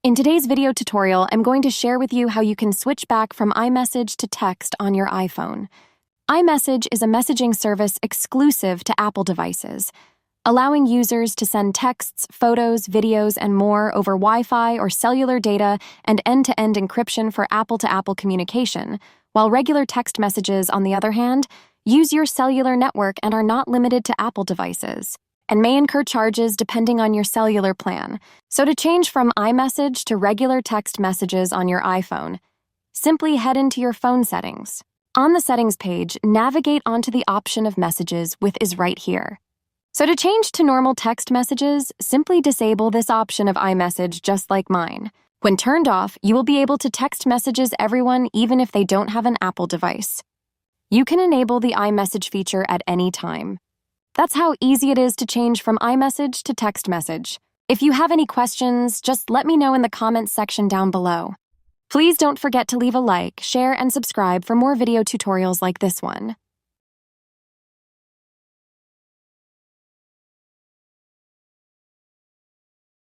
In today's video tutorial, I'm going to share with you how you can switch back from iMessage to text on your iPhone. iMessage is a messaging service exclusive to Apple devices, allowing users to send texts, photos, videos, and more over Wi-Fi or cellular data and end-to-end encryption for Apple-to-Apple communication, while regular text messages, on the other hand, use your cellular network and are not limited to Apple devices, and may incur charges depending on your cellular plan. So to change from iMessage to regular text messages on your iPhone, simply head into your phone settings. On the settings page, navigate onto the option of messages with is right here. So to change to normal text messages, simply disable this option of iMessage just like mine. When turned off, you will be able to text messages everyone even if they don't have an Apple device. You can enable the iMessage feature at any time. That's how easy it is to change from iMessage to text message. If you have any questions, just let me know in the comments section down below. Please don't forget to leave a like, share, and subscribe for more video tutorials like this one.